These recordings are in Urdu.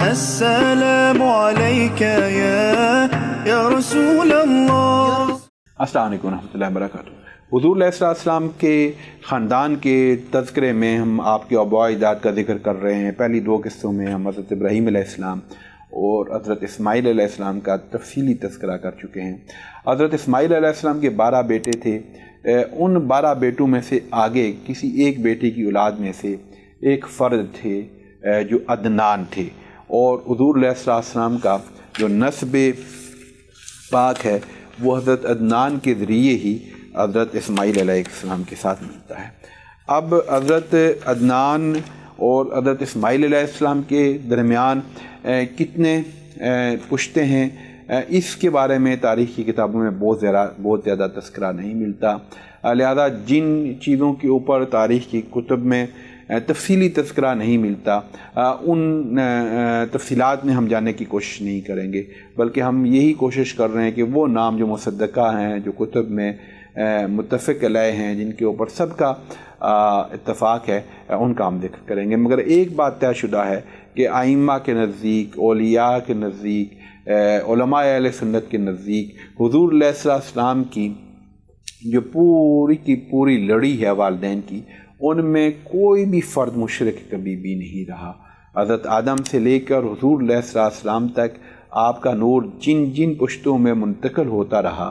السلام عليك يا رسول الله. السلام علیکم ورحمۃ اللہ وبرکاتہ. حضور علیہ السلام کے خاندان کے تذکرے میں ہم آپ کے آباء و اجداد کا ذکر کر رہے ہیں. پہلی دو قصوں میں ہم حضرت ابراہیم علیہ السلام اور حضرت اسماعیل علیہ السلام کا تفصیلی تذکرہ کر چکے ہیں. حضرت اسماعیل علیہ السلام کے 12 بیٹے تھے. ان 12 بیٹوں میں سے آگے کسی ایک بیٹے کی اولاد میں سے ایک فرد تھے جو عدنان تھے، اور حضور علیہ السلام کا جو نسب پاک ہے وہ حضرت عدنان کے ذریعے ہی حضرت اسماعیل علیہ السلام کے ساتھ ملتا ہے. اب حضرت عدنان اور حضرت اسماعیل علیہ السلام کے درمیان کتنے پشتے ہیں، اس کے بارے میں تاریخ کی کتابوں میں بہت زیادہ تذکرہ نہیں ملتا. لہذا جن چیزوں کے اوپر تاریخ کی کتب میں تفصیلی تذکرہ نہیں ملتا، ان تفصیلات میں ہم جاننے کی کوشش نہیں کریں گے، بلکہ ہم یہی کوشش کر رہے ہیں کہ وہ نام جو مصدقہ ہیں، جو کتب میں متفق علیہ ہیں، جن کے اوپر سب کا اتفاق ہے، ان کا ہم ذکر کریں گے. مگر ایک بات طے شدہ ہے کہ ائمہ کے نزدیک، اولیاء کے نزدیک، علماء اہل سنت کے نزدیک حضور علیہ السلام کی جو پوری کی پوری لڑی ہے والدین کی، ان میں کوئی بھی فرد مشرک کبھی بھی نہیں رہا. حضرت آدم سے لے کر حضور علیہ السلام تک آپ کا نور جن جن پشتوں میں منتقل ہوتا رہا،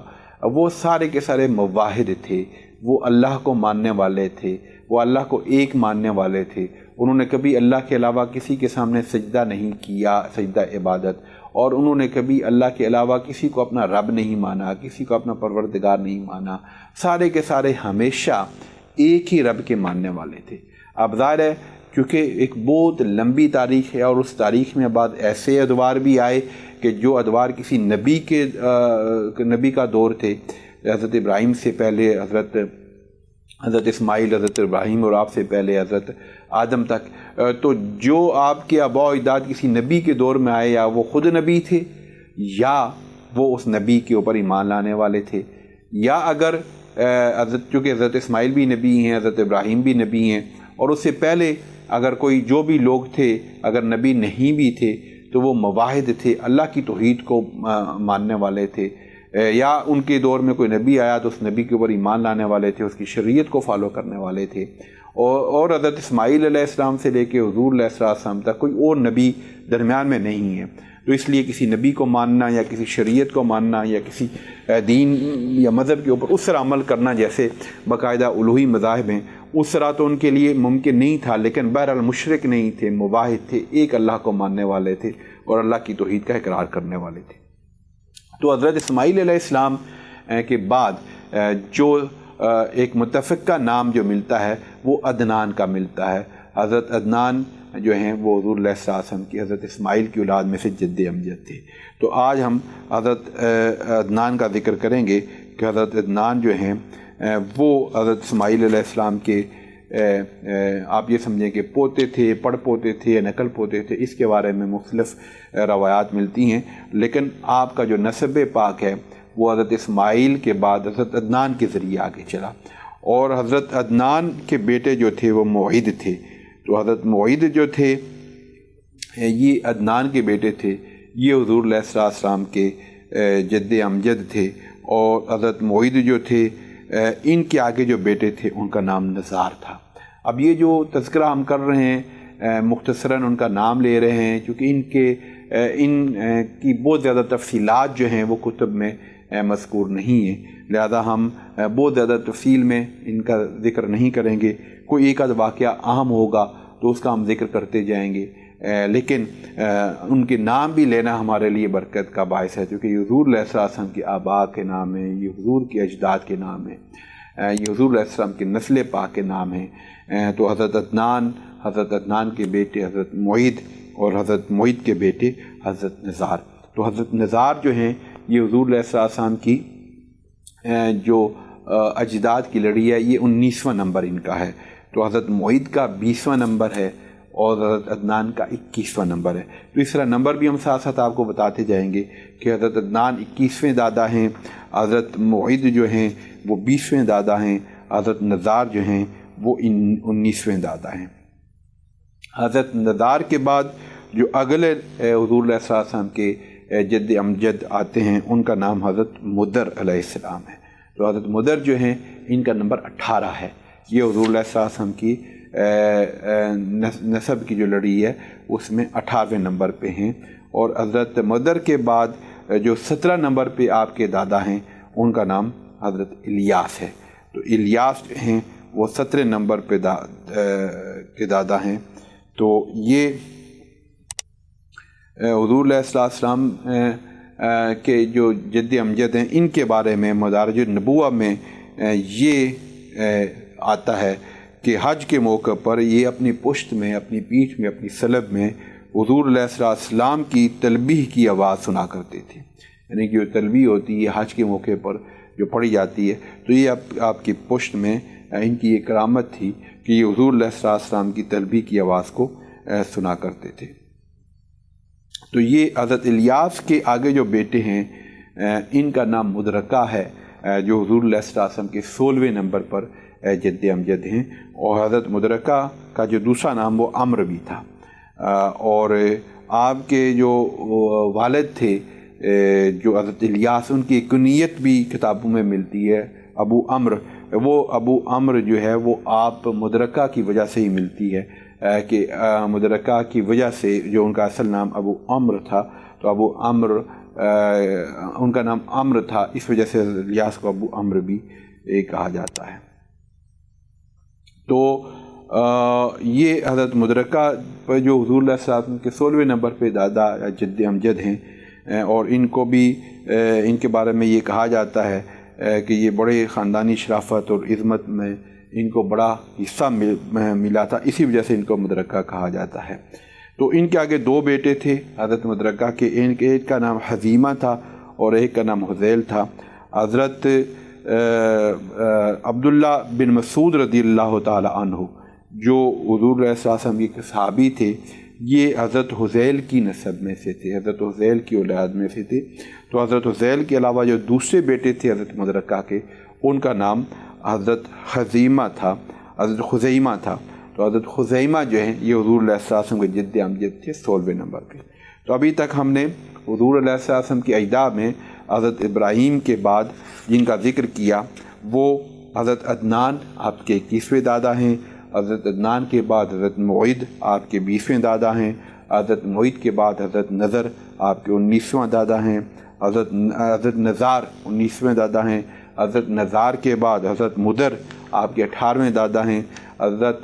وہ سارے کے سارے موحد تھے. وہ اللہ کو ماننے والے تھے، وہ اللہ کو ایک ماننے والے تھے. انہوں نے کبھی اللہ کے علاوہ کسی کے سامنے سجدہ نہیں کیا، سجدہ عبادت، اور انہوں نے کبھی اللہ کے علاوہ کسی کو اپنا رب نہیں مانا، کسی کو اپنا پروردگار نہیں مانا. سارے کے سارے ہمیشہ ایک ہی رب کے ماننے والے تھے. اب ظاہر ہے کیونکہ ایک بہت لمبی تاریخ ہے، اور اس تاریخ میں بعد ایسے ادوار بھی آئے کہ جو ادوار کسی نبی کا دور تھے. حضرت ابراہیم سے پہلے حضرت اسماعیل، حضرت ابراہیم اور آپ سے پہلے حضرت آدم تک. تو جو آپ کے آباء و اجداد کسی نبی کے دور میں آئے، یا وہ خود نبی تھے، یا وہ اس نبی کے اوپر ایمان لانے والے تھے، یا اگر چونکہ حضرت اسماعیل بھی نبی ہیں، حضرت ابراہیم بھی نبی ہیں، اور اس سے پہلے اگر کوئی جو بھی لوگ تھے اگر نبی نہیں بھی تھے تو وہ مواحد تھے، اللہ کی توحید کو ماننے والے تھے. یا ان کے دور میں کوئی نبی آیا تو اس نبی کے اوپر ایمان لانے والے تھے، اس کی شریعت کو فالو کرنے والے تھے. اور حضرت اسماعیل علیہ السلام سے لے کے حضور علیہ السلام تک کوئی اور نبی درمیان میں نہیں ہے. تو اس لیے کسی نبی کو ماننا، یا کسی شریعت کو ماننا، یا کسی دین یا مذہب کے اوپر اس طرح عمل کرنا جیسے باقاعدہ الوہی مذاہب ہیں، اس طرح تو ان کے لیے ممکن نہیں تھا. لیکن بہرحال مشرک نہیں تھے، مواحد تھے، ایک اللہ کو ماننے والے تھے اور اللہ کی توحید کا اقرار کرنے والے تھے. تو حضرت اسماعیل علیہ السلام کے بعد جو ایک متفقہ نام جو ملتا ہے وہ عدنان کا ملتا ہے. حضرت عدنان جو ہیں وہ حضور علیہ السلام کی حضرت اسماعیل کی اولاد میں سے جد امجد تھے. تو آج ہم حضرت عدنان کا ذکر کریں گے کہ حضرت عدنان جو ہیں وہ حضرت اسماعیل علیہ السلام کے آپ یہ سمجھیں کہ پوتے تھے، پڑ پوتے تھے یا نقل پوتے تھے. اس کے بارے میں مختلف روایات ملتی ہیں، لیکن آپ کا جو نسب پاک ہے وہ حضرت اسماعیل کے بعد حضرت عدنان کے ذریعے آگے چلا. اور حضرت عدنان کے بیٹے جو تھے وہ موعد تھے. تو حضرت موعد جو تھے یہ عدنان کے بیٹے تھے، یہ حضور علیہ السلام کے جد امجد تھے. اور حضرت موعد جو تھے ان کے آگے جو بیٹے تھے ان کا نام نزار تھا. اب یہ جو تذکرہ ہم کر رہے ہیں مختصراً ان کا نام لے رہے ہیں، چونکہ ان کی بہت زیادہ تفصیلات جو ہیں وہ کتب میں مذکور نہیں ہیں، لہذا ہم بہت زیادہ تفصیل میں ان کا ذکر نہیں کریں گے. کوئی ایک آدھ واقعہ اہم ہوگا تو اس کا ہم ذکر کرتے جائیں گے، لیکن ان کے نام بھی لینا ہمارے لیے برکت کا باعث ہے، کیونکہ یہ حضور علیہ السلام کے آباء کے نام ہیں، یہ حضور کے اجداد کے نام ہیں، یہ حضور علیہ السلام کے نسل پاک کے نام ہیں. تو حضرت عدنان کے بیٹے حضرت موعد، اور حضرت موعد کے بیٹے حضرت نزار. تو حضرت نزار جو ہیں یہ حضور علیہ السلام کی جو اجداد کی لڑی ہے یہ 19واں نمبر ان کا ہے. تو حضرت موعد کا 20واں نمبر ہے اور حضرت عدنان کا 21واں نمبر ہے. تو اس طرح نمبر بھی ہم ساتھ ساتھ آپ کو بتاتے جائیں گے کہ حضرت عدنان 21ویں دادا ہیں، حضرت موعد جو ہیں وہ 20ویں دادا ہیں، حضرت نزار جو ہیں وہ 19ویں دادا ہیں. حضرت نزار کے بعد جو اگلے حضور علیہ السلام کے جد امجد آتے ہیں ان کا نام حضرت مدر علیہ السلام ہے. تو حضرت مدر جو ہیں ان کا نمبر 18 ہے. یہ حضور علیہ السلام کی نسب کی جو لڑی ہے اس میں 18ویں نمبر پہ ہیں. اور حضرت مدر کے بعد جو 17 نمبر پہ آپ کے دادا ہیں ان کا نام حضرت الیاس ہے. تو الیاس جو ہیں وہ 17 نمبر پہ کے دادا ہیں. تو یہ حضور علیہ السلام کے جو جد امجد ہیں ان کے بارے میں مدارج النبوہ میں یہ آتا ہے کہ حج کے موقع پر یہ اپنی پشت میں، اپنی پیٹھ میں، اپنی صلب میں حضور علیہ السلام کی تلبیح کی آواز سنا کرتے تھے. یعنی کہ جو تلبیح ہوتی ہے حج کے موقع پر جو پڑھی جاتی ہے تو یہ آپ کی پشت میں ان کی یہ کرامت تھی کہ یہ حضور علیہ السلام کی تلبیح کی آواز کو سنا کرتے تھے. تو یہ حضرت الیاس کے آگے جو بیٹے ہیں ان کا نام مدرکہ ہے جو حضور علیہ السلام کے 16ویں نمبر پر جد امجد ہیں. اور حضرت مدرکہ کا جو دوسرا نام وہ عمرو بھی تھا. اور آپ کے جو والد تھے جو حضرت الیاس ان کی کنیت بھی کتابوں میں ملتی ہے ابو عمرو. وہ ابو عمرو جو ہے وہ آپ مدرکہ کی وجہ سے ہی ملتی ہے کہ مدرکہ کی وجہ سے جو ان کا اصل نام ابو عمرو تھا تو ابو عمرو ان کا نام عمرو تھا اس وجہ سے الیاس کو ابو عمرو بھی کہا جاتا ہے. تو یہ حضرت مدرکہ پر جو حضور علیہ السلام کے 16ویں نمبر پہ دادا جد امجد ہیں اور ان کو بھی ان کے بارے میں یہ کہا جاتا ہے کہ یہ بڑے خاندانی شرافت اور عظمت میں ان کو بڑا حصہ ملا تھا، اسی وجہ سے ان کو مدرکہ کہا جاتا ہے. تو ان کے آگے 2 بیٹے تھے حضرت مدرکہ کے. ایک کا نام حزیمہ تھا اور ایک کا نام حذیل تھا. حضرت عبداللہ بن مسعود رضی اللہ تعالی عنہ جو حضور علیہ السلام کے صحابی تھے یہ حضرت حذیل کی نسب میں سے تھے، حضرت حذیل کی اولاد میں سے تھے. تو حضرت حذیل کے علاوہ جو دوسرے بیٹے تھے حضرت مدرکہ کے ان کا نام حضرت خزیمہ تھا، حضرت خزیمہ تھا. تو حضرت خزیمہ جو ہیں یہ حضور علیہ السلام کے جد امجد تھے 16ویں نمبر پہ. تو ابھی تک ہم نے حضور علیہ السلام کی اجداد میں حضرت ابراہیم کے بعد جن کا ذکر کیا وہ حضرت عدنان آپ کے 21ویں دادا ہیں. حضرت عدنان کے بعد حضرت معید آپ کے 20ویں دادا ہیں. حضرت معید کے بعد حضرت نظر آپ کے 19واں دادا ہیں. حضرت نزار 19ویں دادا ہیں. حضرت نزار کے بعد حضرت مدر آپ کے 18ویں دادا ہیں. حضرت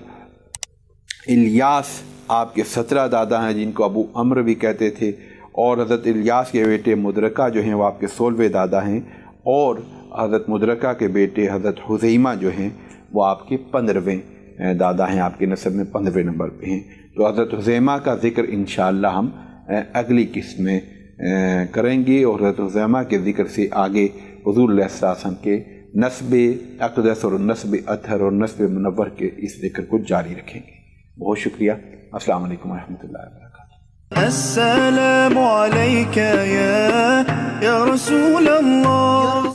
الیاس آپ کے 17 دادا ہیں جن کو ابو عمرو بھی کہتے تھے. اور حضرت الیاس کے بیٹے مدرکہ جو ہیں وہ آپ کے 16ویں دادا ہیں. اور حضرت مدرکہ کے بیٹے حضرت حزیمہ جو ہیں وہ آپ کے 15ویں دادا ہیں، آپ کے نسب میں 15ویں نمبر پہ ہیں. تو حضرت حزیمہ کا ذکر انشاءاللہ ہم اگلی قسط میں کریں گے اور حضرت حزیمہ کے ذکر سے آگے حضور علیہ السلام کے نسب اقدس اور نسب اطہر اور نسب منور کے اس ذکر کو جاری رکھیں گے. بہت شکریہ. السلام علیکم ورحمۃ اللہ وبرکاتہ. السلام علیکہ یا رسول اللہ.